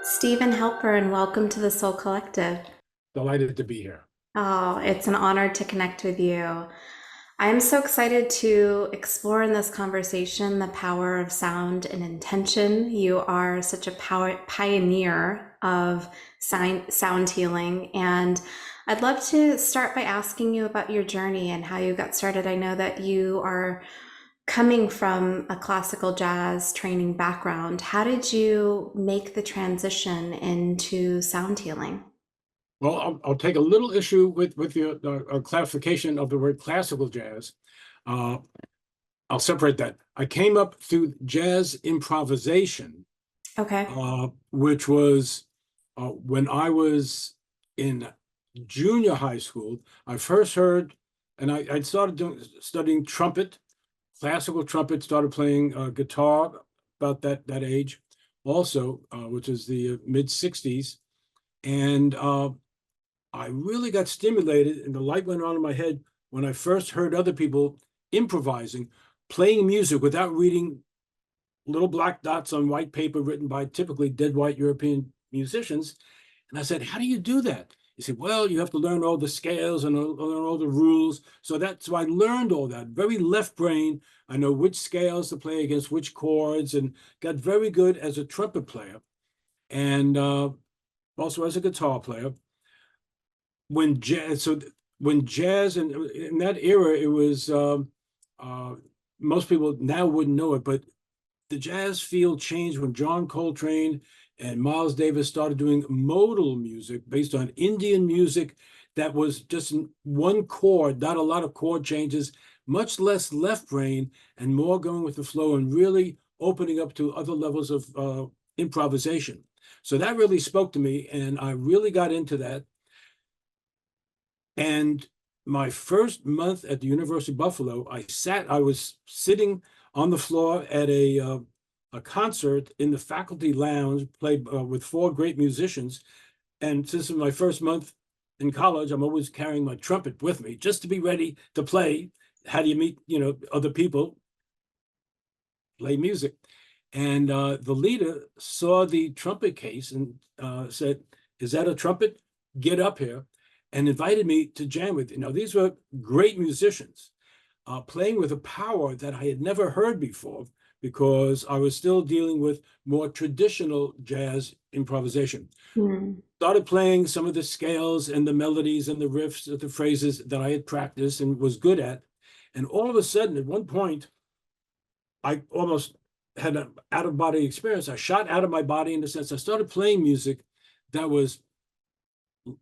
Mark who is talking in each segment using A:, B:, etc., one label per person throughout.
A: Steven Halpern, welcome to the Soul Collective.
B: Delighted to be here.
A: Oh, it's an honor to connect with you. I am so excited to explore in this conversation the power of sound and intention. You are such a pioneer of sound healing, and I'd love to start by asking you about your journey and how you got started. I know that you are coming from a classical jazz training background. How did you make the transition into sound healing?
B: Well, I'll take a little issue with your clarification of the word classical jazz. Uh, I'll separate that. I came up through jazz improvisation,
A: Okay.
B: which was when I was in junior high school. I first heard, and I started studying trumpet, classical trumpet. Started playing guitar about that age, also, which is the mid '60s, and I really got stimulated and the light went on in my head when I first heard other people improvising, playing music without reading little black dots on white paper written by typically dead white European musicians. And I said, how do you do that? He said, well, you have to learn all the scales and learn all the rules. So I learned all that, very left brain. I know which scales to play against which chords and got very good as a trumpet player and also as a guitar player. When jazz and in that era, it was uh, most people now wouldn't know it, but the jazz field changed when John Coltrane and Miles Davis started doing modal music based on Indian music that was just one chord, not a lot of chord changes, much less left brain and more going with the flow and really opening up to other levels of improvisation. So that really spoke to me, and I really got into that. And my first month at the University of Buffalo, I was sitting on the floor at a concert in the faculty lounge, played with four great musicians. And since my first month in college, I'm always carrying my trumpet with me just to be ready to play. How do you meet, other people, play music? And the leader saw the trumpet case and said, "Is that a trumpet? Get up here," and invited me to jam with. These were great musicians playing with a power that I had never heard before because I was still dealing with more traditional jazz improvisation.
A: Hmm.
B: Started playing some of the scales and the melodies and the riffs, the phrases that I had practiced and was good at. And all of a sudden, at one point, I almost had an out of body experience. I shot out of my body in the sense I started playing music that was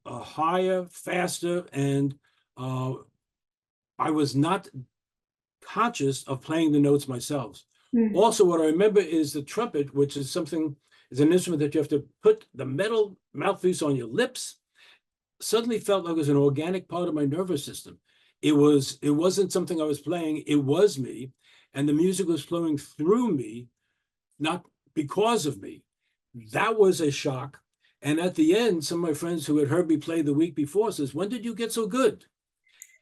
B: higher, faster, and uh, I was not conscious of playing the notes myself.
A: Hmm.
B: Also, what I remember is the trumpet, which is an instrument that you have to put the metal mouthpiece on your lips. Suddenly felt like it was an organic part of my nervous system. It wasn't something I was playing, it was me, and the music was flowing through me, not because of me. That was a shock. And at the end, some of my friends who had heard me play the week before says, "When did you get so good?"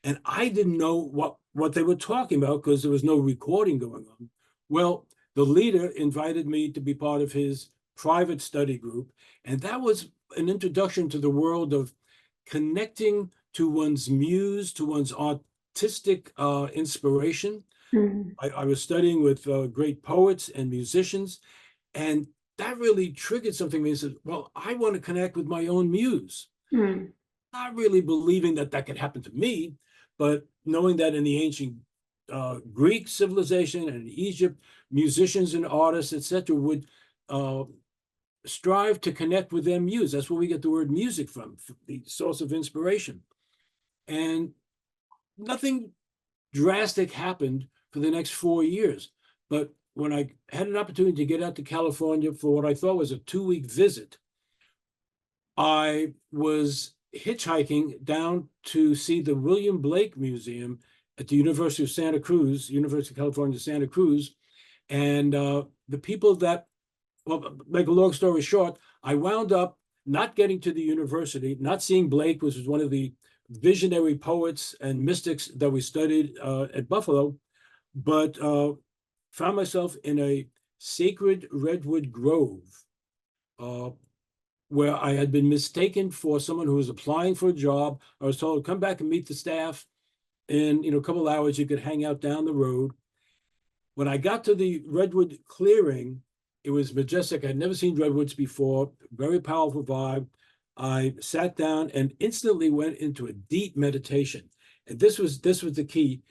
B: And I didn't know what they were talking about because there was no recording going on. Well, the leader invited me to be part of his private study group, and that was an introduction to the world of connecting to one's muse, to one's artistic inspiration.
A: Hmm.
B: I was studying with great poets and musicians, and that really triggered something in me. And said, "Well, I want to connect with my own muse."
A: Hmm.
B: Not really believing that that could happen to me, but knowing that in the ancient Greek civilization and Egypt, musicians and artists, etc., would uh, strive to connect with their muse. That's where we get the word music from, the source of inspiration. And nothing drastic happened for the next 4 years. But when I had an opportunity to get out to California for what I thought was a 2-week visit, I was hitchhiking down to see the William Blake Museum at the University of Santa Cruz, University of California, Santa Cruz. And the people that, well, make a long story short, I wound up not getting to the university, not seeing Blake, which was one of the visionary poets and mystics that we studied at Buffalo, but found myself in a sacred redwood grove, uh, where I had been mistaken for someone who was applying for a job. I was told, come back and meet the staff in, a couple of hours. You could hang out down the road. When I got to the redwood clearing, it was majestic. I'd never seen redwoods before, very powerful vibe. I sat down and instantly went into a deep meditation. And this was the key.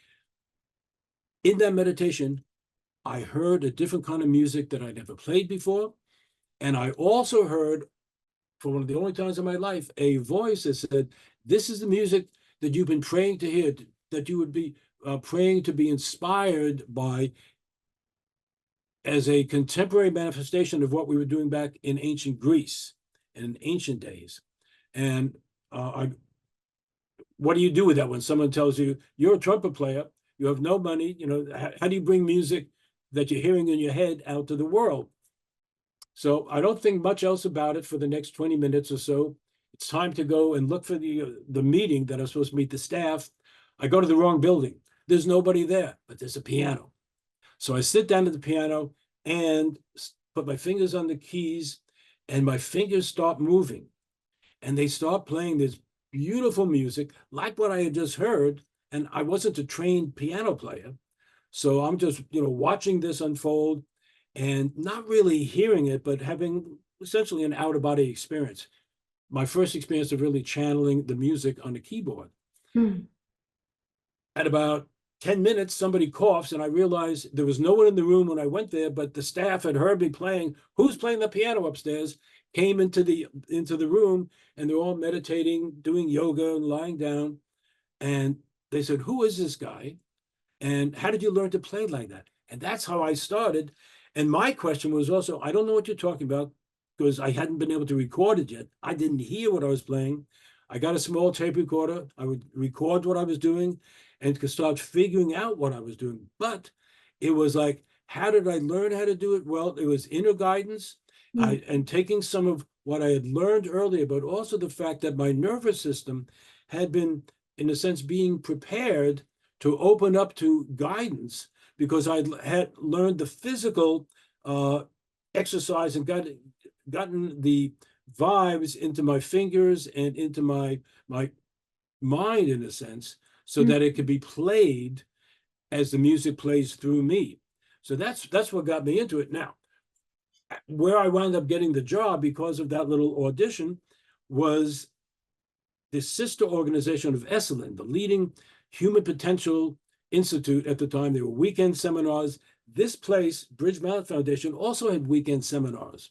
B: In that meditation, I heard a different kind of music that I'd never played before. And I also heard, for one of the only times in my life, a voice that said, this is the music that you've been praying to hear, that you would be praying to be inspired by as a contemporary manifestation of what we were doing back in ancient Greece and in ancient days. And what do you do with that when someone tells you, you're a trumpet player, you have no money, how do you bring music that you're hearing in your head out to the world? So I don't think much else about it for the next 20 minutes or so. It's time to go and look for the meeting that I'm supposed to meet the staff. I go to the wrong building. There's nobody there, but there's a piano. So I sit down at the piano and put my fingers on the keys, and my fingers start moving. And they start playing this beautiful music, like what I had just heard. And I wasn't a trained piano player. So I'm just, watching this unfold and not really hearing it, but having essentially an out-of-body experience. My first experience of really channeling the music on the keyboard.
A: Mm.
B: At about 10 minutes, somebody coughs, and I realized there was no one in the room when I went there, but the staff had heard me playing. Who's playing the piano upstairs? Came into the room, and they're all meditating, doing yoga and lying down. And they said, who is this guy? And how did you learn to play like that? And that's how I started. And my question was also, I don't know what you're talking about, because I hadn't been able to record it yet. I didn't hear what I was playing. I got a small tape recorder. I would record what I was doing and could start figuring out what I was doing. But it was like, how did I learn how to do it? Well, it was inner guidance and taking some of what I had learned earlier, but also the fact that my nervous system had been, in a sense, being prepared to open up to guidance, because I had learned the physical exercise and gotten the vibes into my fingers and into my mind, in a sense, so that it could be played as the music plays through me. So that's what got me into it. Now, where I wound up getting the job because of that little audition was the sister organization of Esalen, the leading human potential institute at the time. There were weekend seminars. This place, Bridge Mountain Foundation, also had weekend seminars.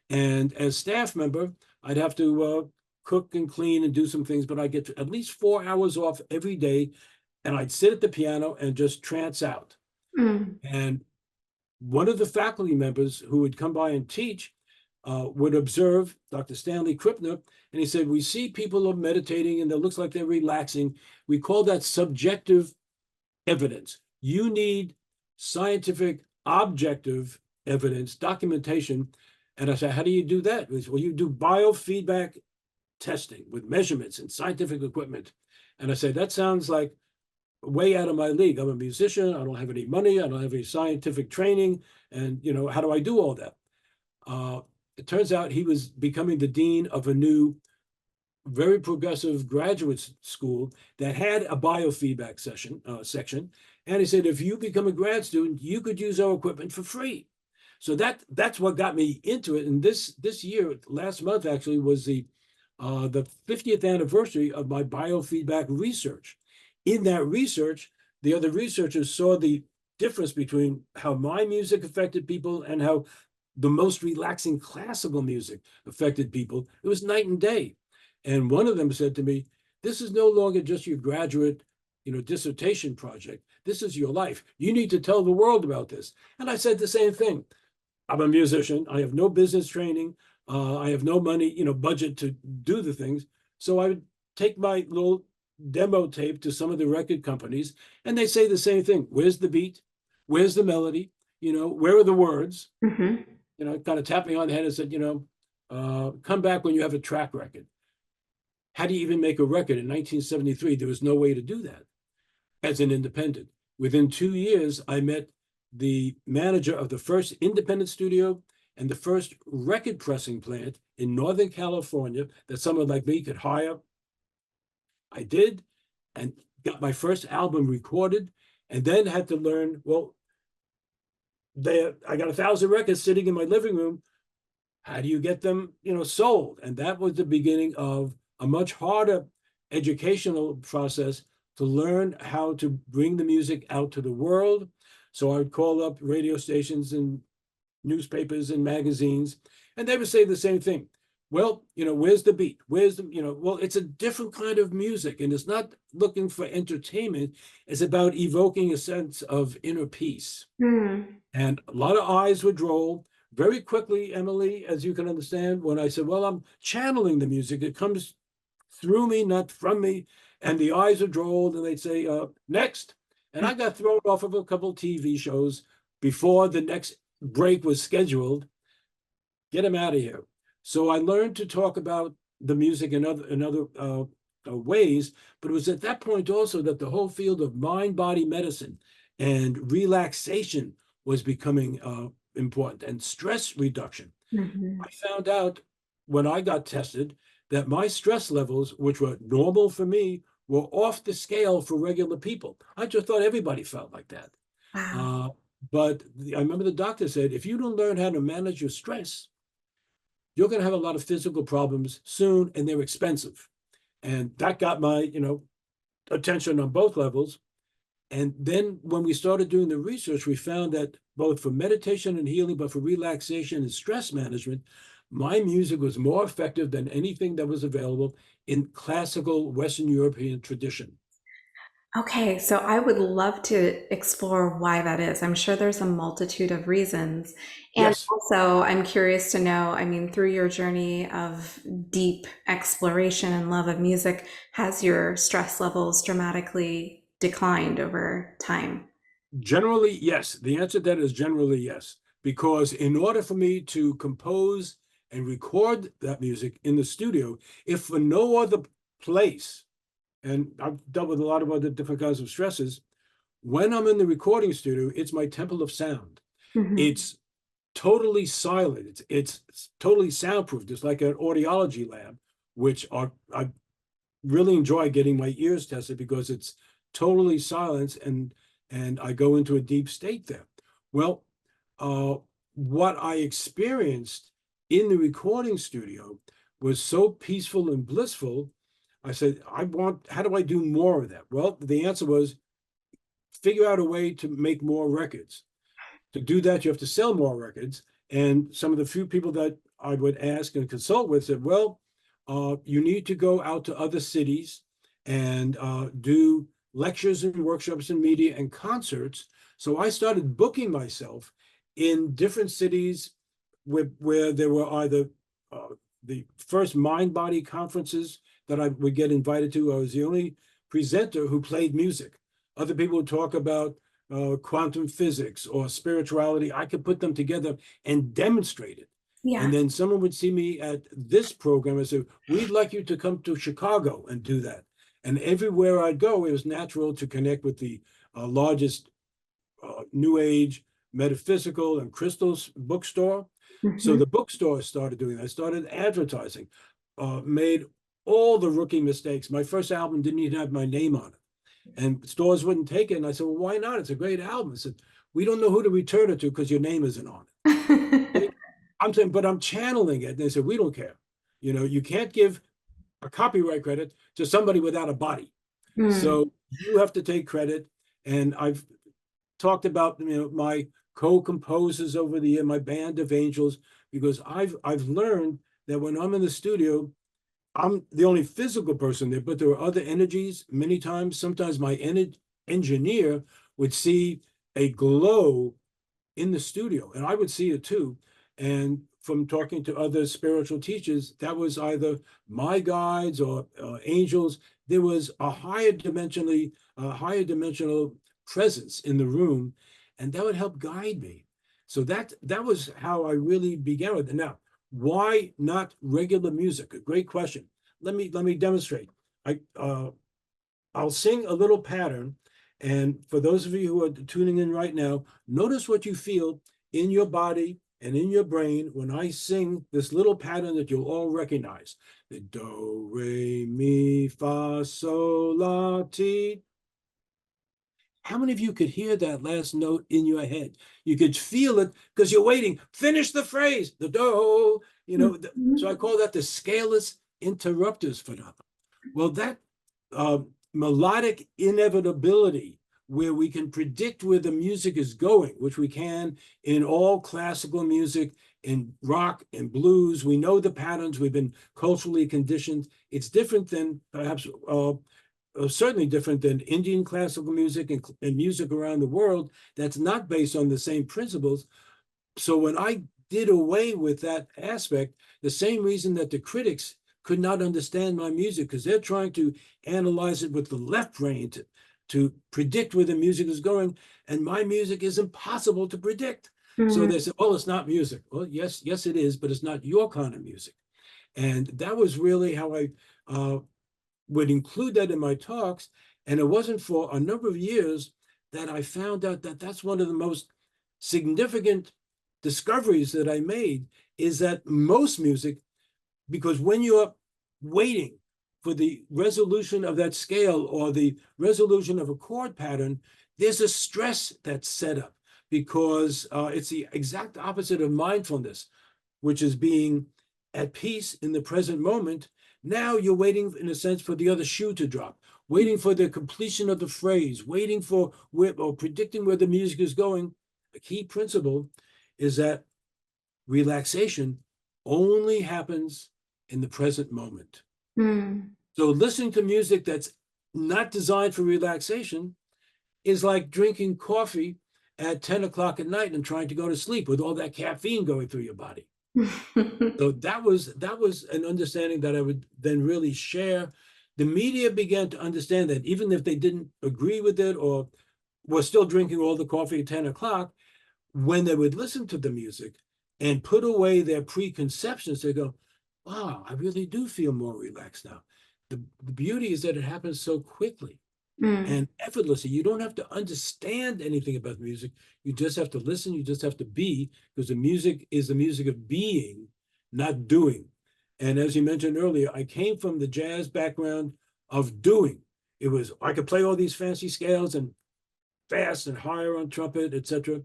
B: And as staff member, I'd have to cook and clean and do some things, but I get at least 4 hours off every day. And I'd sit at the piano and just trance out.
A: Mm.
B: And one of the faculty members who would come by and teach would observe, Dr. Stanley Krippner, and he said, we see people are meditating and it looks like they're relaxing. We call that subjective evidence. You need scientific, objective evidence, documentation. And I said, how do you do that? He said, well, you do biofeedback testing with measurements and scientific equipment. And I said, that sounds like way out of my league. I'm a musician. I don't have any money. I don't have any scientific training. And, how do I do all that? It turns out he was becoming the dean of a new, very progressive graduate school that had a biofeedback section. And he said, if you become a grad student, you could use our equipment for free. So that's what got me into it. And this year, last month actually, was the 50th anniversary of my biofeedback research. In that research, the other researchers saw the difference between how my music affected people and how the most relaxing classical music affected people. It was night and day. And one of them said to me, this is no longer just your graduate, dissertation project. This is your life. You need to tell the world about this. And I said the same thing. I'm a musician. I have no business training. I have no money, budget to do the things. So I would take my little demo tape to some of the record companies, and they say the same thing. Where's the beat? Where's the melody? Where are the words?
A: Mm-hmm.
B: Kind of tapped me on the head and said, come back when you have a track record. How do you even make a record? In 1973, there was no way to do that as an independent. Within 2 years, I met the manager of the first independent studio and the first record pressing plant in Northern California that someone like me could hire. I did, and got my first album recorded, and then had to learn, well, I got 1,000 records sitting in my living room. How do you get them, sold? And that was the beginning of a much harder educational process to learn how to bring the music out to the world. So I would call up radio stations and newspapers and magazines, and they would say the same thing. Well, where's the beat? Well, it's a different kind of music, and it's not looking for entertainment. It's about evoking a sense of inner peace.
A: Hmm.
B: And a lot of eyes would roll very quickly, Emily, as you can understand, when I said, well, I'm channeling the music. It comes through me, not from me. And the eyes would roll, and they'd say, next. And I got thrown off of a couple of TV shows before the next break was scheduled. Get him out of here. So I learned to talk about the music in other ways, but it was at that point also that the whole field of mind-body medicine and relaxation was becoming important, and stress reduction.
A: Mhm.
B: I found out when I got tested that my stress levels, which were normal for me, were off the scale for regular people. I just thought everybody felt like that.
A: Wow.
B: Uh, but I remember the doctor said, if you don't learn how to manage your stress, you're going to have a lot of physical problems soon, and they're expensive. And that got my, attention on both levels. And then when we started doing the research, we found that both for meditation and healing, but for relaxation and stress management, my music was more effective than anything that was available in classical Western European tradition.
A: Okay, so I would love to explore why that is. I'm sure there's a multitude of reasons. And
B: Yes,
A: also, I'm curious to know, I mean, through your journey of deep exploration and love of music, has your stress levels dramatically declined over time?
B: generally, yes. The answer to that is generally yes. Because in order for me to compose and record that music in the studio, if for no other place, and I've dealt with a lot of other different kinds of stresses, when I'm in the recording studio, it's my temple of sound.
A: Mhm.
B: It's totally silent. It's totally soundproof. It's like an audiology lab, which I really enjoy getting my ears tested because it's totally silent, and I go into a deep state there. Well, uh, what I experienced in the recording studio was so peaceful and blissful. I said, how do I do more of that? Well, the answer was figure out a way to make more records. To do that, you have to sell more records. And some of the few people that I would ask and consult with said, well, you need to go out to other cities and do lectures and workshops and media and concerts. So I started booking myself in different cities where there were either the first mind body conferences that I would get invited to. I was the only presenter who played music. Other people would talk about quantum physics or spirituality. I could put them together and demonstrate it. And
A: Yeah.
B: then someone would see me at this program and say, we'd like you to come to Chicago and do that. And everywhere I'd go, it was natural to connect with the largest New Age metaphysical and crystals bookstore. So
A: Mhm.
B: the bookstore started doing that. I started advertising, made all the rookie mistakes. My first album didn't even have my name on it, and stores wouldn't take it. And I said, well, why not? It's a great album. I said, we don't know who to return it to because your name isn't on it. I'm saying, but I'm channeling it. And they said, we don't care. You can't give a copyright credit to somebody without a body.
A: Mm.
B: So you have to take credit. And I've talked about my co-composers over the year, my band of angels, because I've learned that when I'm in the studio, I'm the only physical person there, but there are other energies. Many times, sometimes my engineer would see a glow in the studio, and I would see it too. And from talking to other spiritual teachers, that was either my guides or angels. There was a higher dimensional presence in the room, and that would help guide me. So that was how I really began with it. Now, why not regular music? A great question. Let me demonstrate. I'll sing a little pattern, and for those of you who are tuning in right now, notice what you feel in your body And in your brain, when I sing this little pattern that you'll all recognize, the do, re, mi, fa, sol, la, ti. How many of you could hear that last note in your head? You could feel it because you're waiting. Finish the phrase, the do, so I call that the scaleless interrupters phenomenon. Well, that melodic inevitability where we can predict where the music is going, which we can in all classical music, in rock and blues. We know the patterns. We've been culturally conditioned. It's different than perhaps certainly different than Indian classical music and music around the world that's not based on the same principles. So when I did away with that aspect, the same reason that the critics could not understand my music, because they're trying to analyze it with the left brain to predict where the music is going, and my music is impossible to predict. So they said, oh, it's not music. Well, yes, it is, but it's not your kind of music. And that was really how I would include that in my talks. And it wasn't for a number of years that I found out that that's one of the most significant discoveries that I made, is that most music, because when you're waiting for the resolution of that scale or the resolution of a chord pattern, there's a stress that's set up, because it's the exact opposite of mindfulness, which is being at peace in the present moment. Now you're waiting, in a sense, for the other shoe to drop, waiting for the completion of the phrase, waiting for or predicting where the music is going. A key principle is that relaxation only happens in the present moment. So listening to music that's not designed for relaxation is like drinking coffee at 10 o'clock at night and trying to go to sleep with all that caffeine going through your body. So that was an understanding that I would then really share. The media began to understand that even if they didn't agree with it or were still drinking all the coffee at 10 o'clock, when they would listen to the music and put away their preconceptions, they go, wow, I really do feel more relaxed now. The beauty is that it happens so quickly and effortlessly. You don't have to understand anything about the music. You just have to listen. You just have to be, because the music is the music of being, not doing. And as you mentioned earlier, I came from the jazz background of doing. It was, I could play all these fancy scales and fast and higher on trumpet, etc.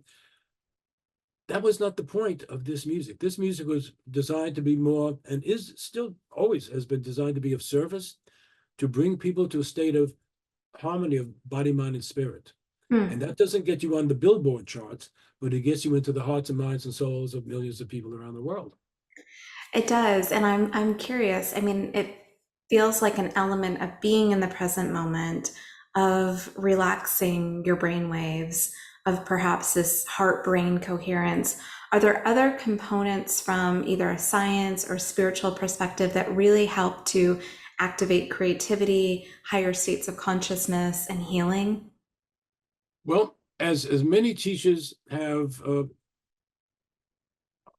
B: That was not the point of this music. This music was designed to be more, and is still always has been designed to be of service, to bring people to a state of harmony of body, mind, and spirit. And that doesn't get you on the Billboard charts, but it gets you into the hearts and minds and souls of millions of people around the world.
A: It does. And I'm curious. I mean, it feels like an element of being in the present moment, of relaxing your brain waves, of perhaps this heart-brain coherence. Are there other components from either a science or spiritual perspective that really help to activate creativity, higher states of consciousness, and healing?
B: Well, as many teachers have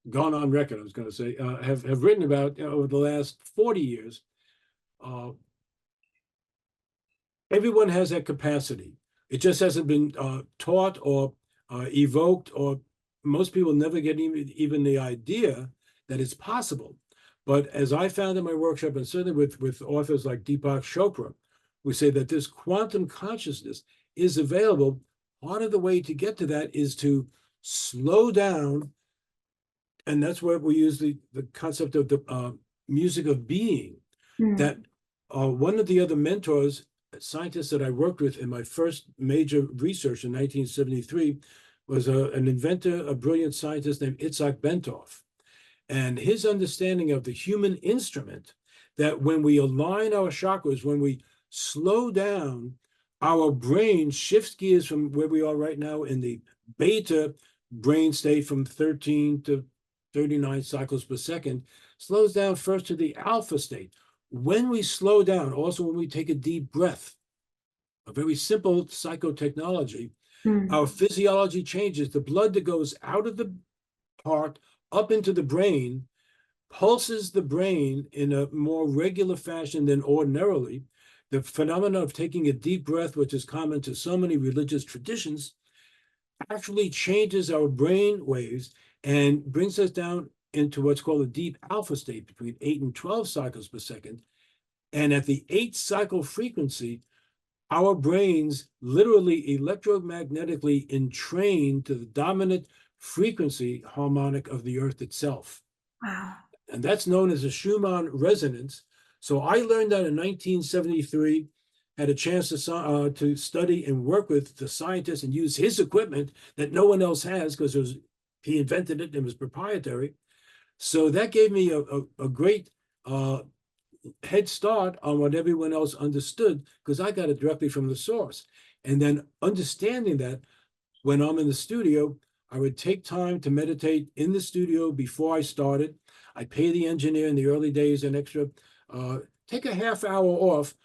B: gone on record, I was going to say, have written about over the last 40 years, everyone has that capacity. It just hasn't been taught or evoked, or most people never get even the idea that it's possible. But as I found in my workshop, and certainly with authors like Deepak Chopra, we say that this quantum consciousness is available. Part of the way to get to that is to slow down. And that's where we use the concept of the music of being. That one of the other mentors, scientists that I worked with in my first major research in 1973, was an inventor, a brilliant scientist named Itzhak Bentov. And his understanding of the human instrument, that when we align our chakras, when we slow down, our brain shifts gears from where we are right now in the beta brain state from 13 to 39 cycles per second, slows down first to the alpha state. When we slow down, also when we take a deep breath, a very simple psychotechnology, our physiology changes. The blood that goes out of the heart up into the brain pulses the brain in a more regular fashion than ordinarily. The phenomenon of taking a deep breath, which is common to so many religious traditions, actually changes our brain waves and brings us down into what's called a deep alpha state between 8 and 12 cycles per second. And at the 8 cycle frequency, our brains literally electromagnetically entrain to the dominant frequency harmonic of the earth itself.
A: Wow.
B: And that's known as a Schumann resonance. So I learned that in 1973, had a chance to study and work with the scientist and use his equipment that no one else has because he invented it and it was proprietary. So that gave me a great head start on what everyone else understood because I got it directly from the source. And then understanding that when I'm in the studio, I would take time to meditate in the studio before I started. I pay the engineer in the early days an extra, take a half hour off,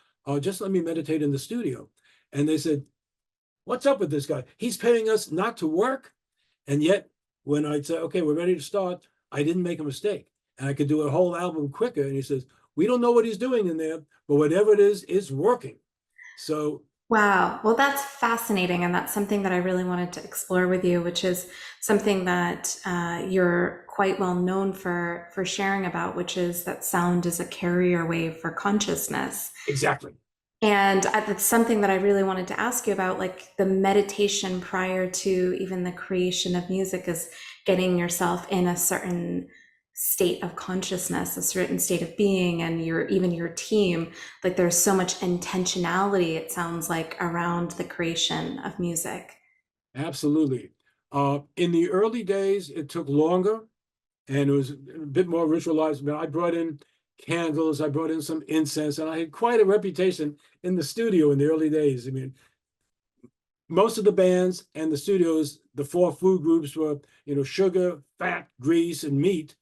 B: just let me meditate in the studio. And they said, what's up with this guy? He's paying us not to work. And yet when I'd say, okay, we're ready to start, I didn't make a mistake. And I could do a whole album quicker. And he says, we don't know what he's doing in there, but whatever it is working. So
A: Wow. Well, that's fascinating. And that's something that I really wanted to explore with you, which is something that you're quite well known for sharing about, which is that sound is a carrier wave for consciousness.
B: exactly.
A: And that's something that I really wanted to ask you about, like the meditation prior to even the creation of music is getting yourself in a certain state of consciousness, a certain state of being, and even your team. Like there's so much intentionality, it sounds like, around the creation of music.
B: Absolutely. In the early days, it took longer and it was a bit more ritualized. But I brought in candles, I brought in some incense, and I had quite a reputation in the studio in the early days. I mean, most of the bands and the studios, the 4 food groups were, sugar, fat, grease, and meat,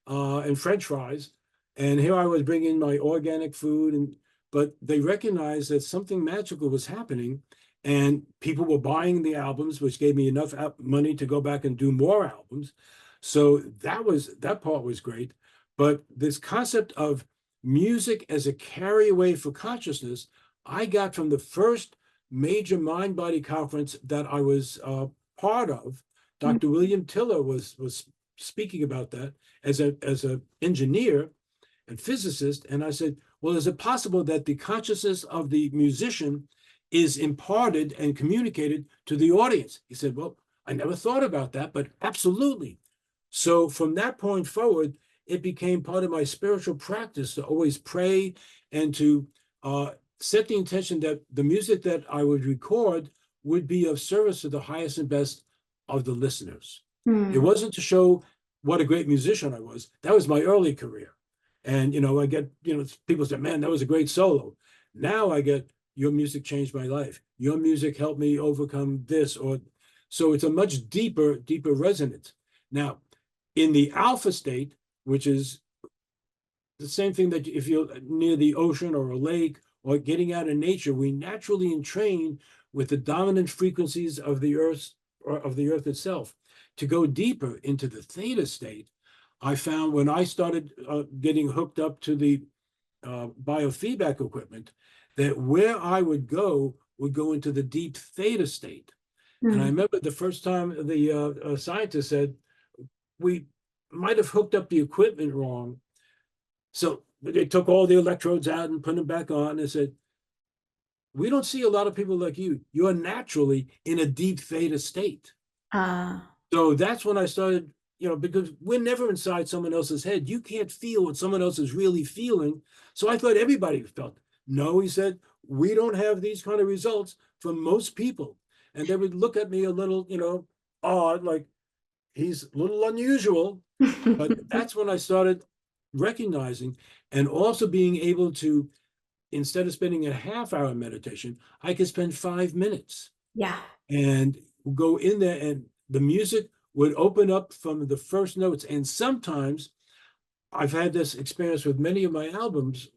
B: and French fries. And here I was bringing my organic food, but they recognized that something magical was happening, and people were buying the albums, which gave me enough money to go back and do more albums. So that part was great. But this concept of music as a carrier wave for consciousness, I got from the first major mind body conference that I was part of. Dr. William Tiller was speaking about that as a engineer and physicist. And I said, well, is it possible that the consciousness of the musician is imparted and communicated to the audience? He said, well, I never thought about that, but absolutely. So from that point forward, it became part of my spiritual practice to always pray and to set the intention that the music that I would record would be of service to the highest and best of the listeners. It
A: Hmm.
B: wasn't to show what a great musician I was. That was my early career. And, I get, people say, man, that was a great solo. Now I get, your music changed my life. Your music helped me overcome this. So it's a much deeper resonance. Now, in the alpha state, which is the same thing that if you're near the ocean or a lake or getting out in nature, we naturally entrain with the dominant frequencies of the earth or of the earth itself. To go deeper into the theta state, I found when I started getting hooked up to the biofeedback equipment, that where I would go into the deep theta state. And I
A: Hmm.
B: remember the first time the scientist said, we might have hooked up the equipment wrong. So they took all the electrodes out and put them back on and said, we don't see a lot of people like you. You're naturally in a deep theta state.
A: Uh,
B: So that's when I started, because we're never inside someone else's head. You can't feel what someone else is really feeling. So I thought everybody felt. No, he said, we don't have these kind of results from most people. And they would look at me a little, odd, like he's a little unusual. But that's when I started recognizing and also being able to, instead of spending a half hour meditation, I could spend 5 minutes
A: yeah.
B: and go in there, and the music would open up from the first notes. And sometimes I've had this experience with many of my albums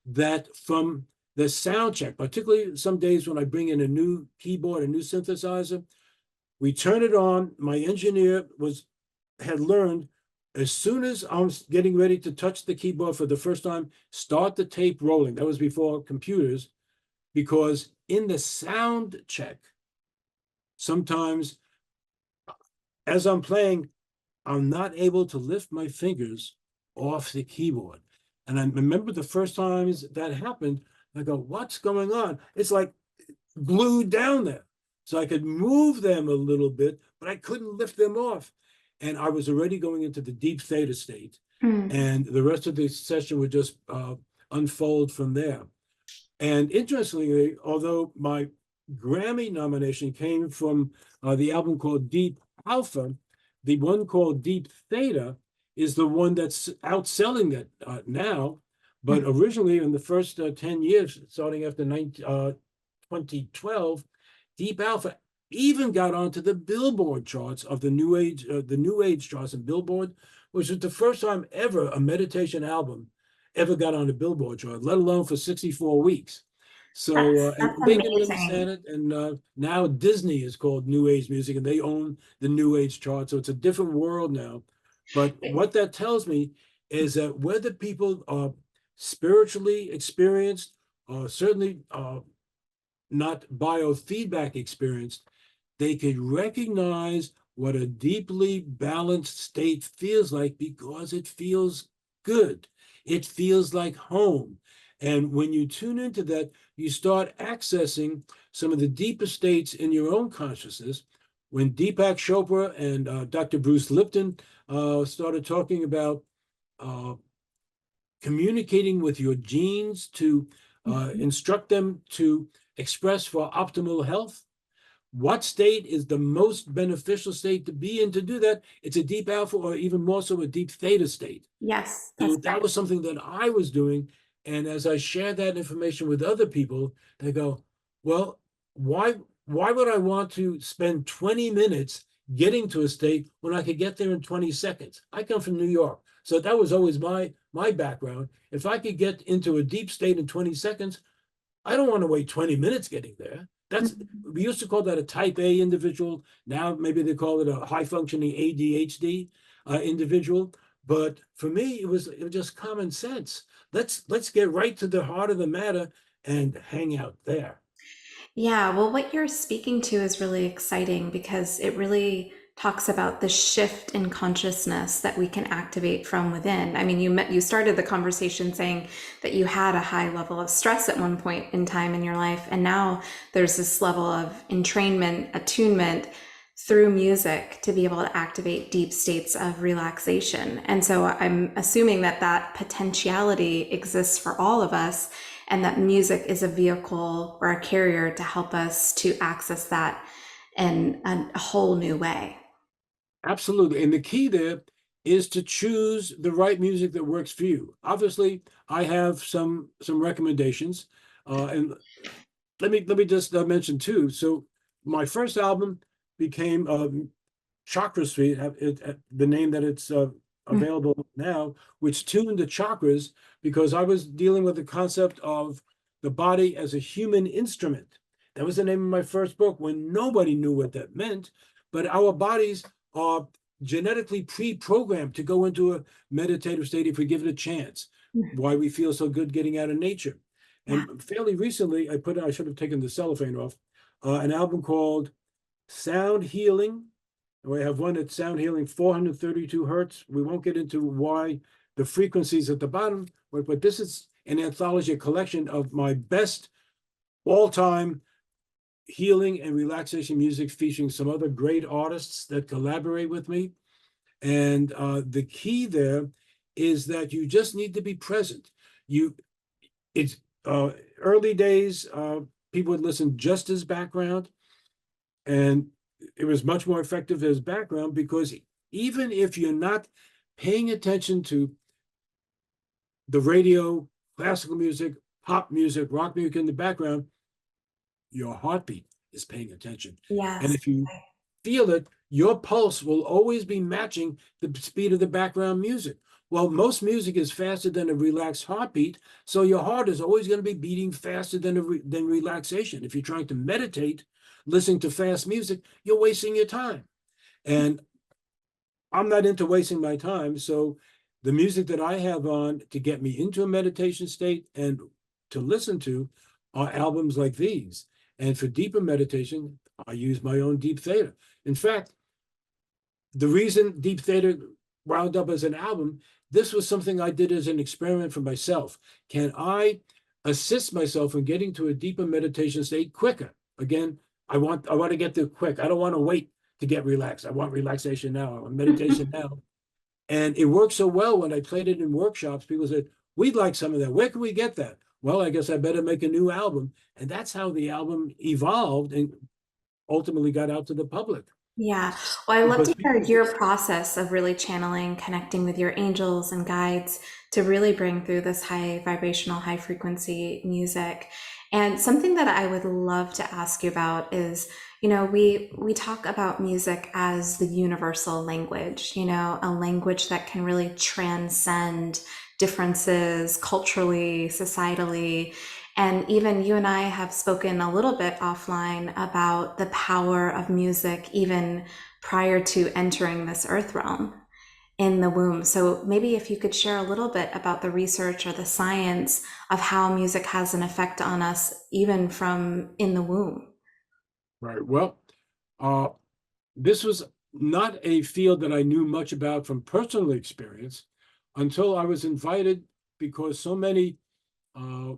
B: that from the sound check, particularly some days when I bring in a new keyboard, a new synthesizer, we turn it on. My engineer had learned, as soon as I'm getting ready to touch the keyboard for the first time, start the tape rolling. That was before computers, because in the sound check, sometimes as I'm playing, I'm not able to lift my fingers off the keyboard. And I remember the first times that happened, I go, what's going on? It's like glued down there. So I could move them a little bit, but I couldn't lift them off. And I was already going into the deep theta state.
A: Mm.
B: And the rest of the session would just unfold from there. And interestingly, although my Grammy nomination came from the album called Deep Alpha, the one called Deep Theta is the one that's outselling it now. But originally, in the first 10 years, starting after 2012, Deep Alpha even got onto the Billboard charts of the New Age charts in Billboard, which was the first time ever a meditation album ever got on the Billboard chart, let alone for 64 weeks. So, and
A: That's
B: they didn't
A: amazing.
B: understand it. And now Disney is called New Age music and they own the New Age chart. So it's a different world now. But what that tells me is that whether people are spiritually experienced, or certainly not biofeedback experienced, they could recognize what a deeply balanced state feels like because it feels good. It feels like home. And when you tune into that, you start accessing some of the deepest states in your own consciousness. When Deepak Chopra and Dr. Bruce Lipton started talking about uh, communicating with your genes to instruct them to express for optimal health, what state is the most beneficial state to be in to do that? It's a deep alpha or even more so a deep theta state.
A: Yes,
B: So
A: that's
B: that was something that I was doing. And as I share that information with other people, they go, well, why would I want to spend 20 minutes getting to a state when I could get there in 20 seconds? I come from New York. So that was always my background. If I could get into a deep state in 20 seconds, I don't want to wait 20 minutes getting there. That's
A: right.
B: We used to call that a type A individual. Now maybe they call it a high functioning ADHD individual. But for me, it was just common sense. Let's get right to the heart of the matter and hang out there.
A: Yeah, well, what you're speaking to is really exciting because it really talks about the shift in consciousness that we can activate from within. I mean, you started the conversation saying that you had a high level of stress at one point in time in your life, and now there's this level of entrainment, attunement through music to be able to activate deep states of relaxation. And so I'm assuming that that potentiality exists for all of us and that music is a vehicle or a carrier to help us to access that in a whole new way.
B: Absolutely. And the key there is to choose the right music that works for you. Obviously, I have some recommendations. And let me just mention too. So my first album became Chakra Suite, the name that it's available now, which tuned the chakras because I was dealing with the concept of the body as a human instrument. That was the name of my first book when nobody knew what that meant. But our bodies are genetically pre-programmed to go into a meditative state if we give it a chance. Why we feel so good getting out of nature.
A: Yeah.
B: And fairly recently, I should have taken the cellophane off, an album called Sound Healing. We have one at Sound Healing 432 hertz. We won't get into why the frequencies at the bottom, but this is an anthology, a collection of my best all-time healing and relaxation music featuring some other great artists that collaborate with me. And the key there is that you just need to be present. It's early days, people would listen just as background, and it was much more effective as background because even if you're not paying attention to the radio, classical music, pop music, rock music in the background, your heartbeat is paying attention. And
A: Yes.
B: if you feel it, your pulse will always be matching the speed of the background music. Well, most music is faster than a relaxed heartbeat, so your heart is always going to be beating faster than relaxation. If you're trying to meditate, listening to fast music, you're wasting your time. And I'm not into wasting my time, so the music that I have on to get me into a meditation state and to listen to are albums like these. And for deeper meditation, I use my own deep theta. In fact, the reason Deep Theta wound up as an album, this was something I did as an experiment for myself. Can I assist myself in getting to a deeper meditation state quicker? Again, I want to get there quick. I don't want to wait to get relaxed. I want relaxation now. I want meditation now. And it worked so well when I played it in workshops. People said, we'd like some of that. Where can we get that? Well, I guess I better make a new album. And that's how the album evolved and ultimately got out to the public.
A: Yeah. Well, I love
B: Because
A: to hear
B: people,
A: your process of really channeling, connecting with your angels and guides to really bring through this high vibrational, high frequency music. And something that I would love to ask you about is, we talk about music as the universal language, a language that can really transcend differences culturally, societally. And even you and I have spoken a little bit offline about the power of music even prior to entering this earth realm in the womb. So maybe if you could share a little bit about the research or the science of how music has an effect on us even from in the womb.
B: right. Well, uh, this was not a field that I knew much about from personal experience until I was invited because so many uh,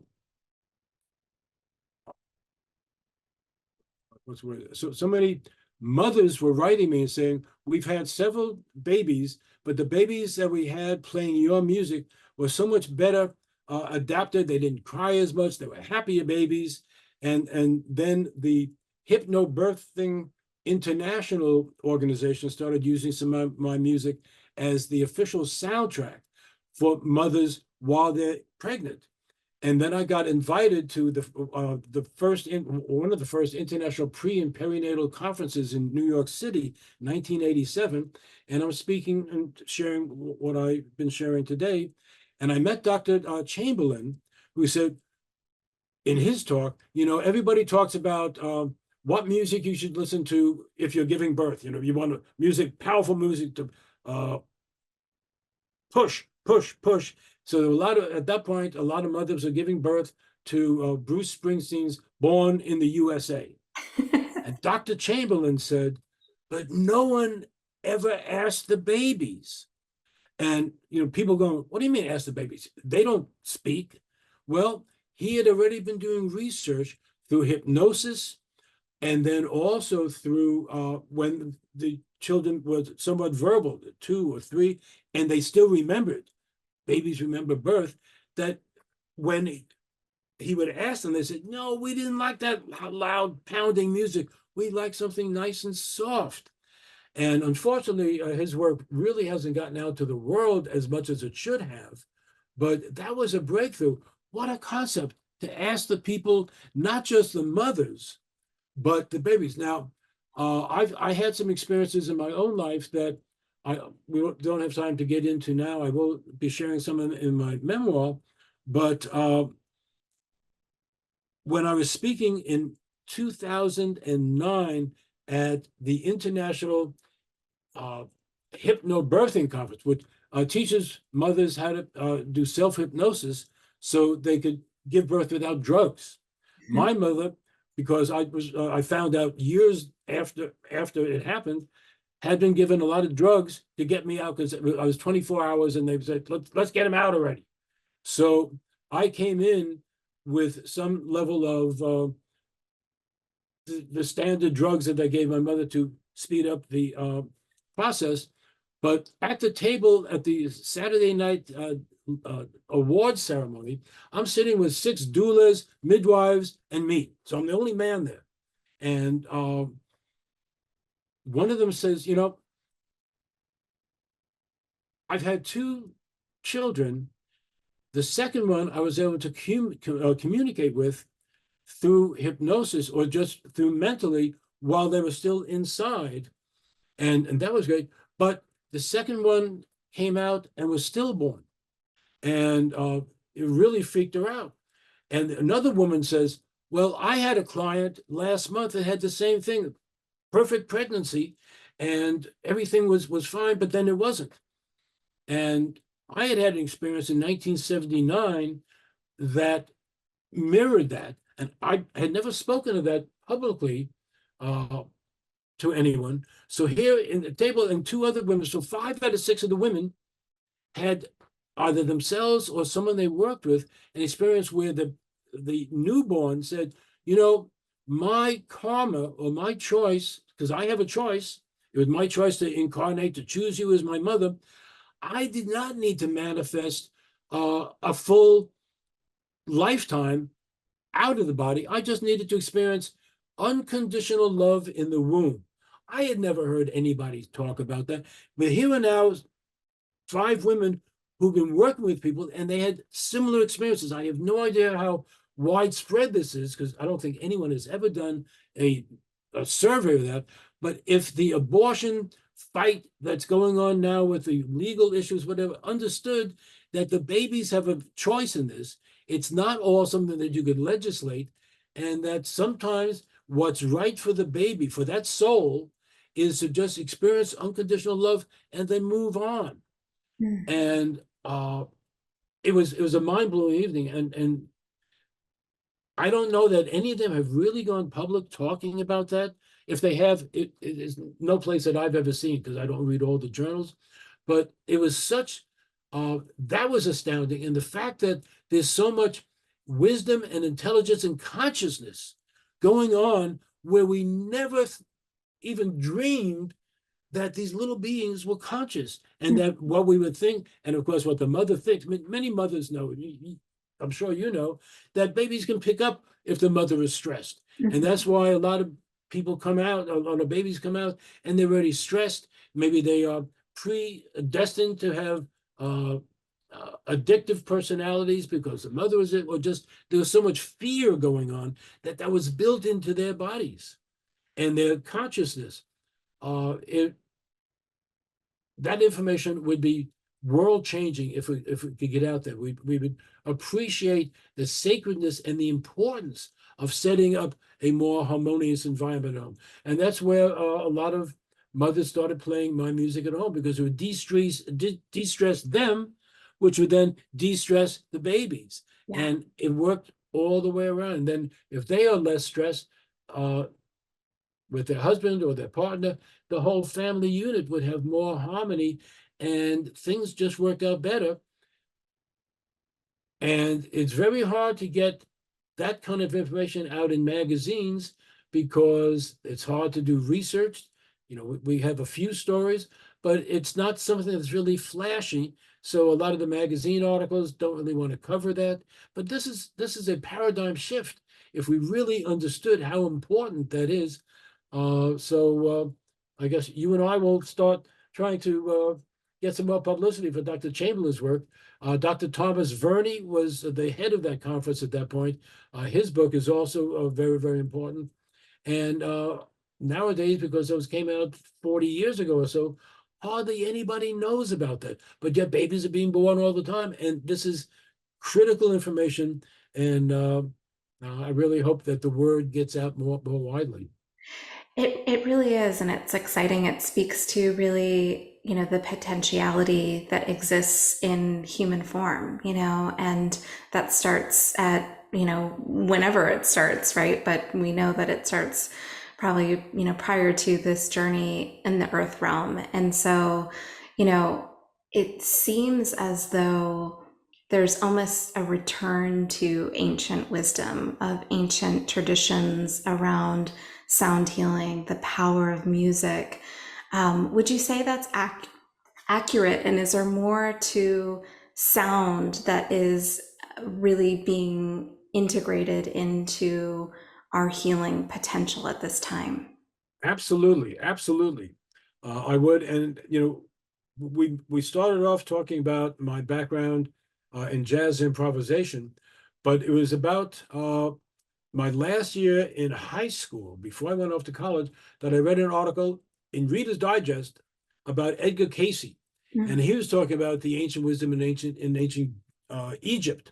B: so many mothers were writing me and saying, we've had several babies, but the babies that we had playing your music were so much better adapted. They didn't cry as much. They were happier babies. And then the Hypnobirthing International organization started using some of my music as the official soundtrack for mothers while they're pregnant. And then I got invited to one of the first international pre and perinatal conferences in New York City, 1987. And I'm speaking and sharing what I've been sharing today. And I met Dr. Chamberlain, who said in his talk, everybody talks about what music you should listen to if you're giving birth. You want music, powerful music to uh, push, push, push. So there were at that point, a lot of mothers are giving birth to Bruce Springsteen's Born in the USA. And Dr. Chamberlain said, but no one ever asked the babies. And, people going, what do you mean ask the babies? They don't speak. Well, he had already been doing research through hypnosis and then also through when the children were somewhat verbal, 2 or 3, and they still remembered, babies remember birth, that when he would ask them, they said, no, we didn't like that loud pounding music. We like something nice and soft. And unfortunately, his work really hasn't gotten out to the world as much as it should have. But that was a breakthrough. What a concept to ask the people, not just the mothers, but the babies. Now, I had some experiences in my own life that we don't have time to get into now. I will be sharing some in my memoir, but when I was speaking in 2009 at the International Hypnobirthing Conference, which teaches mothers how to do self-hypnosis so they could give birth without drugs. My mother, because I found out years after it happened, had been given a lot of drugs to get me out because I was 24 hours and they said, let's get him out already. So I came in with some level of the standard drugs that I gave my mother to speed up the process. But at the table at the Saturday night award ceremony, I'm sitting with 6 doulas, midwives, and me. So I'm the only man there. And one of them says, I've had 2 children. The second one I was able to communicate with through hypnosis or just through mentally while they were still inside. And that was great. But the second one came out and was stillborn. And it really freaked her out. And another woman says, well, I had a client last month that had the same thing, perfect pregnancy, and everything was fine, but then it wasn't. And I had an experience in 1979 that mirrored that. And I had never spoken of that publicly to anyone. So here in the table, and two other women, so 5 out of 6 of the women had either themselves or someone they worked with an experience where the newborn said, my karma or my choice, because I have a choice, it was my choice to incarnate, to choose you as my mother. I did not need to manifest a full lifetime out of the body. I just needed to experience unconditional love in the womb. I had never heard anybody talk about that. But here and now, 5 women who've been working with people, and they had similar experiences. I have no idea how widespread this is, because I don't think anyone has ever done a survey of that. But if the abortion fight that's going on now with the legal issues, whatever, understood that the babies have a choice in this, it's not all something that you could legislate, and that sometimes what's right for the baby, for that soul, is to just experience unconditional love and then move on. And it was a mind-blowing evening, and I don't know that any of them have really gone public talking about that. If they have, it is no place that I've ever seen, because I don't read all the journals. But it was such that was astounding, and the fact that there's so much wisdom and intelligence and consciousness going on where we never even dreamed that these little beings were conscious, and that what we would think, and of course what the mother thinks, many mothers know, I'm sure you know, that babies can pick up if the mother is stressed. And that's why a lot of people come out, a lot of babies come out, and they're already stressed. Maybe they are predestined to have addictive personalities because the mother was it, or just there was so much fear going on that was built into their bodies and their consciousness. That information would be world changing if we could get out there. We would appreciate the sacredness and the importance of setting up a more harmonious environment at home. And that's where a lot of mothers started playing my music at home, because it would de-stress them, which would then de-stress the babies. Yeah. And it worked all the way around. And then if they are less stressed, with their husband or their partner, the whole family unit would have more harmony, and things just worked out better. And it's very hard to get that kind of information out in magazines, because it's hard to do research. We have a few stories, but it's not something that's really flashy. So a lot of the magazine articles don't really want to cover that. But this is a paradigm shift if we really understood how important that is. So I guess you and I will start trying to get some more publicity for Dr. Chamberlain's work. Dr. Thomas Verney was the head of that conference at that point. His book is also very, very important. And nowadays, because those came out 40 years ago or so, hardly anybody knows about that. But yet babies are being born all the time. And this is critical information. And I really hope that the word gets out more widely.
A: It really is, and it's exciting. It speaks to really, the potentiality that exists in human form, and that starts at, whenever it starts, right? But we know that it starts probably, prior to this journey in the earth realm. And so, it seems as though there's almost a return to ancient wisdom, of ancient traditions around sound healing, the power of music. Would you say that's accurate? And is there more to sound that is really being integrated into our healing potential at this time?
B: Absolutely, absolutely. I would, and we started off talking about my background in jazz improvisation, but it was about my last year in high school, before I went off to college, that I read an article in Reader's Digest about Edgar Cayce. And he was talking about the ancient wisdom in ancient Egypt,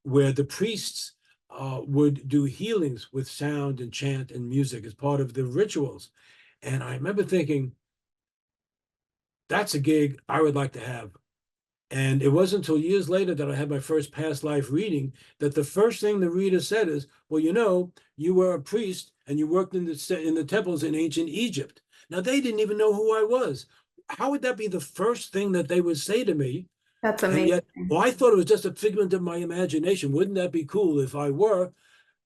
B: where the priests would do healings with sound and chant and music as part of the rituals. And I remember thinking, that's a gig I would like to have. And it wasn't until years later that I had my first past life reading that the first thing the reader said is, well, you know, you were a priest and you worked in the temples in ancient Egypt. Now they didn't even know who I was. How would that be the first thing that they would say to me?
A: That's
B: And yet,
A: amazing.
B: well, I thought it was just a figment of my imagination. Wouldn't that be cool if I were?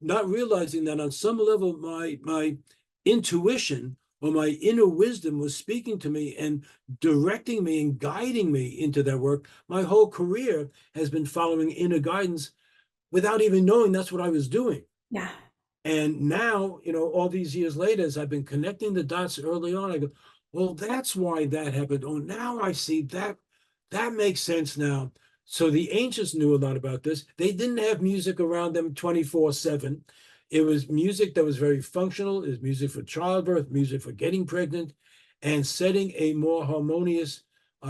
B: Not realizing that on some level my intuition or my inner wisdom was speaking to me and directing me and guiding me into that work. My whole career has been following inner guidance without even knowing that's what I was doing.
A: Yeah.
B: And now, you know, all these years later, as I've been connecting the dots early on, I go, well, that's why that happened. Oh, now I see that. That makes sense now. So the ancients knew a lot about this. They didn't have music around them 24/7. It was music that was very functional. It was music for childbirth, music for getting pregnant, and setting a more harmonious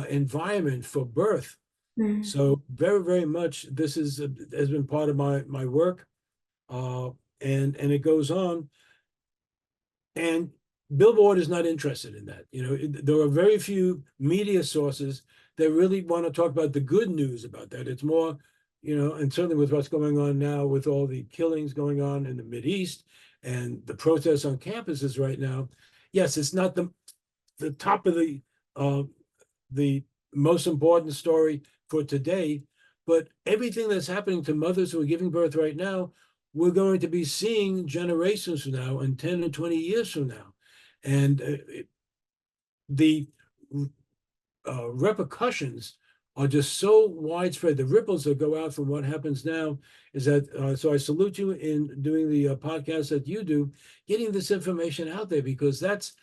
B: environment for birth.
A: Mm.
B: So very, very much this has been part of my work. Uh, and it goes on. And Billboard is not interested in that. You know, there are very few media sources that really want to talk about the good news about that. It's more, you know, and certainly with what's going on now with all the killings going on in the Mideast and the protests on campuses right now. Yes, it's not the top of uh, the most important story for today, but everything that's happening to mothers who are giving birth right now, we're going to be seeing generations from now and 10 and 20 years from now. And the repercussions are just so widespread. The ripples that go out from what happens now is that, so I salute you in doing the podcast that you do, getting this information out there, because that's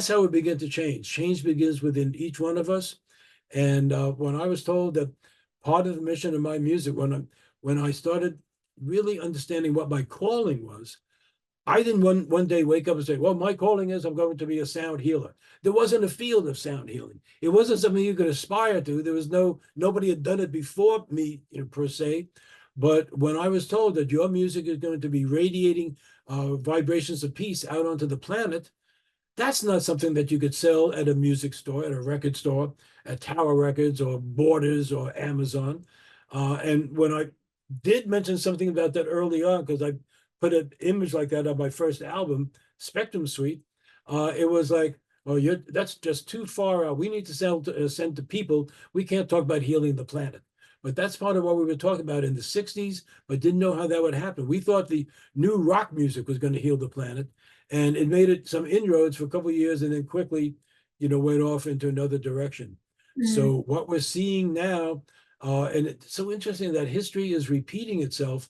B: how we begin to change. Change begins within each one of us. And when I was told that part of the mission of my music, when I started really understanding what my calling was, I didn't one day wake up and say, well, my calling is I'm going to be a sound healer. There wasn't a field of sound healing. It wasn't something you could aspire to. There was nobody had done it before me, you know, per se. But when I was told that your music is going to be radiating vibrations of peace out onto the planet, that's not something that you could sell at a music store, at a record store, at Tower Records or Borders or Amazon. And when I did mention something about that early on, because I put an image like that on my first album, Spectrum Suite, it was like, oh, that's just too far out. We need to send to people. We can't talk about healing the planet. But that's part of what we were talking about in the 60s, but didn't know how that would happen. We thought the new rock music was going to heal the planet. And it made it some inroads for a couple of years and then quickly, you know, went off into another direction.
A: Mm.
B: So what we're seeing now, and it's so interesting that history is repeating itself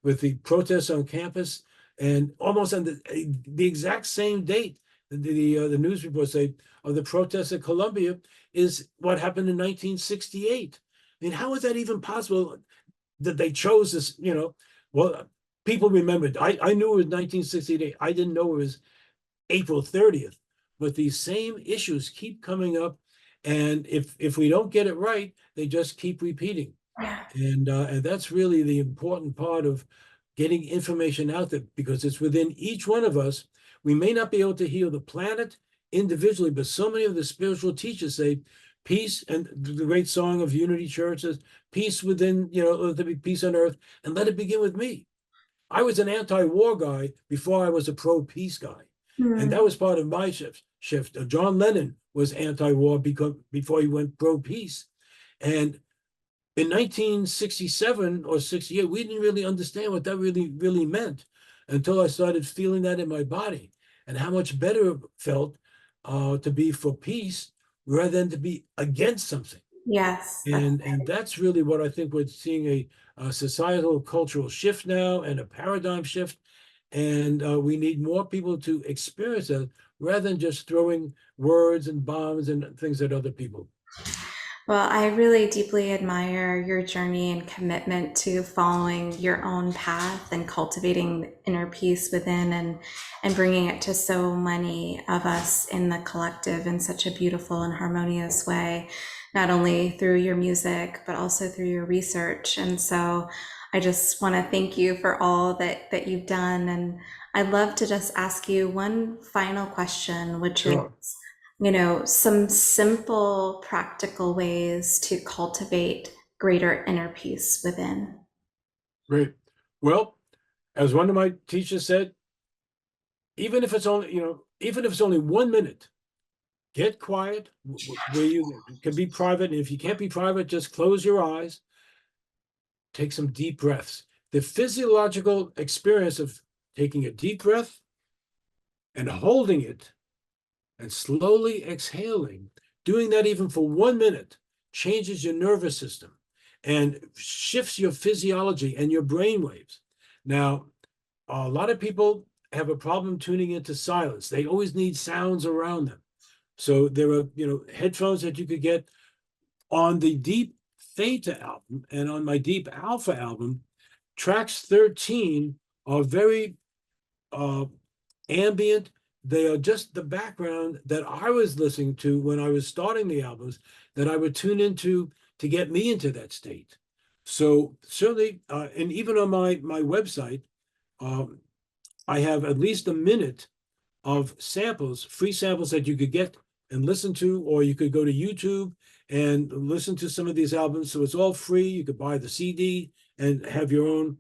B: with the protests on campus, and almost on the exact same date, the news reports say of the protests at Columbia is what happened in 1968. I mean, how is that even possible that they chose this, you know? Well, people remembered. I knew it was 1968. I didn't know it was April 30th. But these same issues keep coming up. And if we don't get it right, they just keep repeating.
A: Yeah.
B: And that's really the important part of getting information out there, because it's within each one of us. We may not be able to heal the planet individually, but so many of the spiritual teachers say peace, and the great song of Unity Church says, peace within, you know, let there be peace on earth, and let it begin with me. I was an anti-war guy before I was a pro-peace guy. And
A: Mm.
B: that was part of my shift. John Lennon was anti-war before he went pro-peace. And in 1967 or 68, we didn't really understand what that really meant until I started feeling that in my body, and how much better it felt to be for peace rather than to be against something.
A: Yes.
B: And that's really what I think we're seeing, a societal cultural shift now and a paradigm shift. And we need more people to experience that rather than just throwing words and bombs and things at other people.
A: Well, I really deeply admire your journey and commitment to following your own path and cultivating inner peace within, and bringing it to so many of us in the collective in such a beautiful and harmonious way, not only through your music, but also through your research. And so I just want to thank you for all that you've done. And I'd love to just ask you one final question, which is,
B: Sure.
A: some simple, practical ways to cultivate greater inner peace within.
B: Great. Well, as one of my teachers said, even if it's only, even if it's only 1 minute, get quiet where you can be private. And if you can't be private, just close your eyes, take some deep breaths. The physiological experience of taking a deep breath and holding it and slowly exhaling, doing that even for 1 minute, changes your nervous system and shifts your physiology and your brain waves. Now, a lot of people have a problem tuning into silence. They always need sounds around them. So there are, headphones that you could get on the Deep Theta album and on my Deep Alpha album. Tracks 13 are very ambient. They are just the background that I was listening to when I was starting the albums that I would tune into to get me into that state. So certainly, and even on my website, I have at least a minute of samples, free samples that you could get and listen to, or you could go to YouTube and listen to some of these albums. So it's all free. You could buy the CD and have your own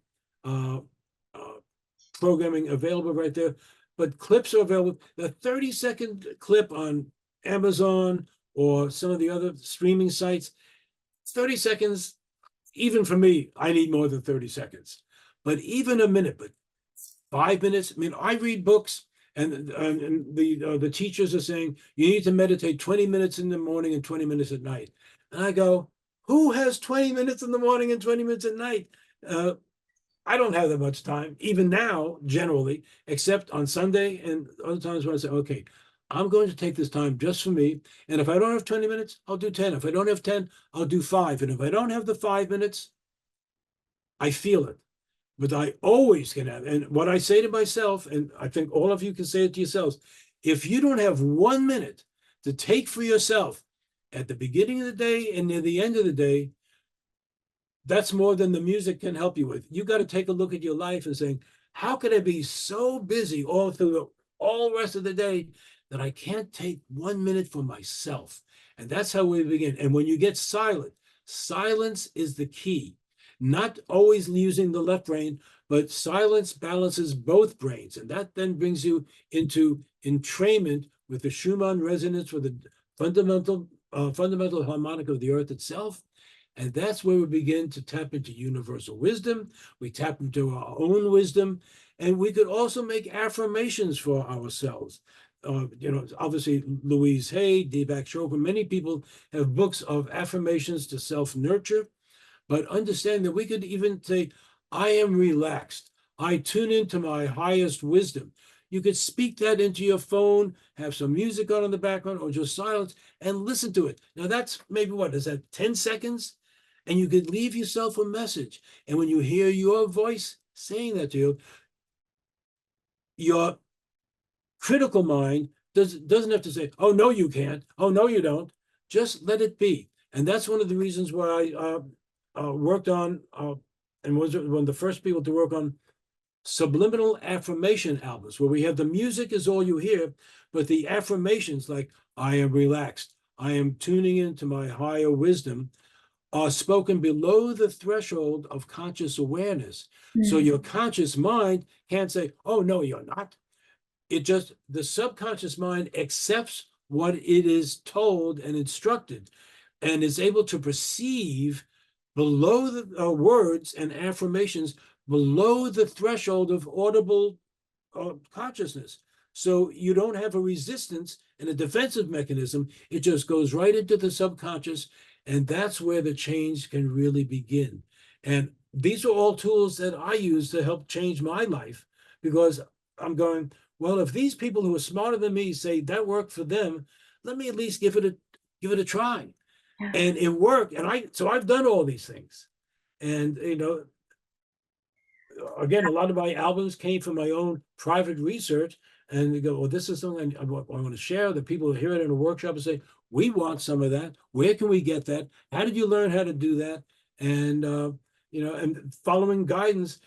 B: programming available right there. But clips are available. The 30-second clip on Amazon or some of the other streaming sites, 30 seconds, even for me, I need more than 30 seconds. But even a minute, but 5 minutes. I mean, I read books, and the teachers are saying you need to meditate 20 minutes in the morning and 20 minutes at night. And I go, who has 20 minutes in the morning and 20 minutes at night? I don't have that much time, even now, generally, except on Sunday and other times when I say, okay, I'm going to take this time just for me. And if I don't have 20 minutes, I'll do 10. If I don't have 10, I'll do 5. And if I don't have the 5 minutes, I feel it. But I always can have. And what I say to myself, and I think all of you can say it to yourselves, if you don't have 1 minute to take for yourself at the beginning of the day and near the end of the day, that's more than the music can help you with. You got to take a look at your life and saying, how could I be so busy all through all the rest of the day that I can't take 1 minute for myself? And that's how we begin. And when you get silent, silence is the key. Not always using the left brain, but silence balances both brains. And that then brings you into entrainment with the Schumann resonance, with the fundamental harmonic of the earth itself. And that's where we begin to tap into universal wisdom. We tap into our own wisdom. And we could also make affirmations for ourselves. Obviously, Louise Hay, Deepak Chopra, many people have books of affirmations to self-nurture. But understand that we could even say, I am relaxed. I tune into my highest wisdom. You could speak that into your phone, have some music on in the background, or just silence and listen to it. Now that's maybe what is that, 10 seconds? And you could leave yourself a message. And when you hear your voice saying that to you, your critical mind doesn't have to say, oh, no, you can't. Oh, no, you don't. Just let it be. And that's one of the reasons why I worked on and was one of the first people to work on subliminal affirmation albums, where we have the music is all you hear, but the affirmations like, I am relaxed, I am tuning into my higher wisdom, are spoken below the threshold of conscious awareness. So your conscious mind can't say, oh, no, you're not. It just, the subconscious mind accepts what it is told and instructed and is able to perceive below the words and affirmations, below the threshold of audible consciousness. So you don't have a resistance and a defensive mechanism. It just goes right into the subconscious. And that's where the change can really begin. And these are all tools that I use to help change my life, because I'm going, well, if these people who are smarter than me say that worked for them, let me at least give it a try.
A: Yeah.
B: And it worked. And I've done all these things. And, again, a lot of my albums came from my own private research. And they go, well, this is something I want to share. The people who hear it in a workshop and say, we want some of that. Where can we get that? How did you learn how to do that? And, and following guidance.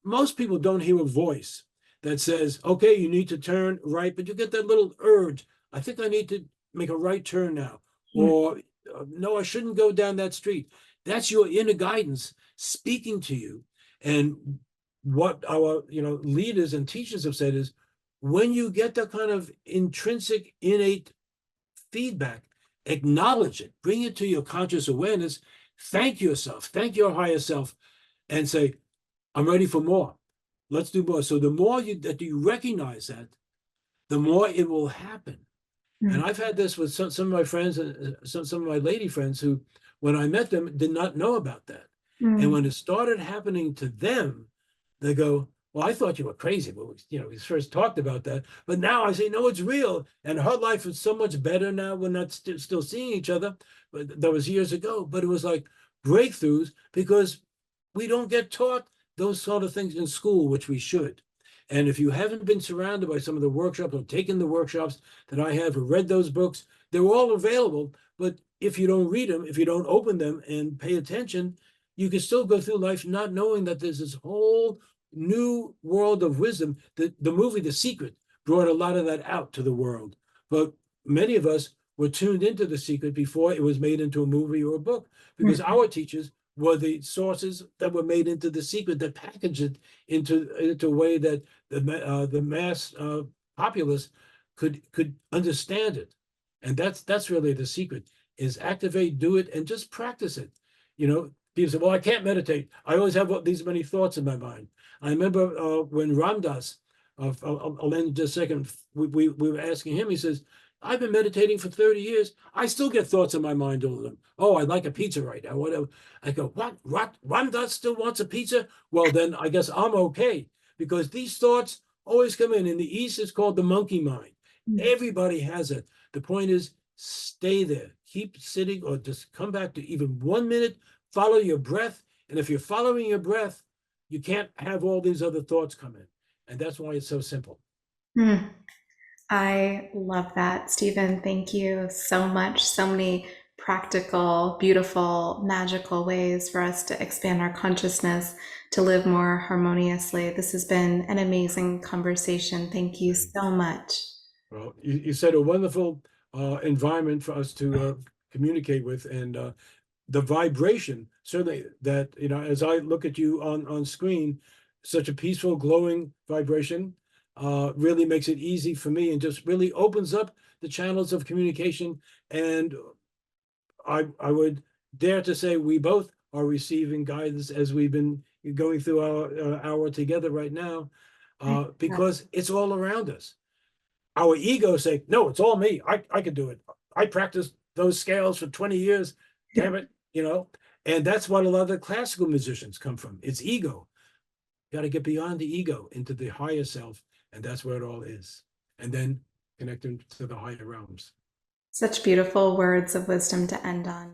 B: Most people don't hear a voice that says, okay, you need to turn right, but you get that little urge. I think I need to make a right turn now,
A: Hmm.
B: or no, I shouldn't go down that street. That's your inner guidance speaking to you. And what our leaders and teachers have said is, when you get that kind of intrinsic, innate feedback, acknowledge it, bring it to your conscious awareness, thank yourself, thank your higher self, and say, I'm ready for more. Let's do more. So the more that you recognize that, the more it will happen.
A: Hmm.
B: And I've had this with some of my friends and some of my lady friends who, when I met them, did not know about that. And
A: Hmm.
B: when it started happening to them, they go, well, I thought you were crazy, but we first talked about that. But now I say, no, it's real. And her life is so much better now. We're not still seeing each other. But that was years ago. But it was like breakthroughs, because we don't get taught those sort of things in school, which we should. And if you haven't been surrounded by some of the workshops or taken the workshops that I have, or read those books, they're all available. But if you don't read them, if you don't open them and pay attention, you can still go through life not knowing that there's this whole new world of wisdom. The movie The Secret brought a lot of that out to the world. But many of us were tuned into The Secret before it was made into a movie or a book, because our teachers were the sources that were made into The Secret, that packaged it into a way that the mass populace could understand it. And that's really the secret, is activate, do it, and just practice it. People say, well, I can't meditate. I always have these many thoughts in my mind. I remember when Ramdas, I'll end in just a second, we were asking him, he says, I've been meditating for 30 years. I still get thoughts in my mind all of them. Oh, I'd like a pizza right now, whatever. I go, what? Ramdas still wants a pizza? Well, then I guess I'm okay, because these thoughts always come in. In the East, it's called the monkey mind.
A: Hmm.
B: Everybody has it. The point is, stay there. Keep sitting, or just come back to even 1 minute, follow your breath. And if you're following your breath, you can't have all these other thoughts come in. And that's why it's so simple.
A: Hmm. I love that, Stephen. Thank you so much. So many practical, beautiful, magical ways for us to expand our consciousness to live more harmoniously. This has been an amazing conversation. Thank you
B: And,
A: so much.
B: well, you set a wonderful environment for us to communicate with. And the vibration, certainly, that, as I look at you on screen, such a peaceful, glowing vibration really makes it easy for me, and just really opens up the channels of communication. And I would dare to say we both are receiving guidance as we've been going through our hour together right now, because it's all around us. Our ego say, no, it's all me. I can do it. I practiced those scales for 20 years. Damn it. And that's what a lot of the classical musicians come from. It's ego. Got to get beyond the ego into the higher self. And that's where it all is. And then connecting to the higher realms.
A: Such beautiful words of wisdom to end on.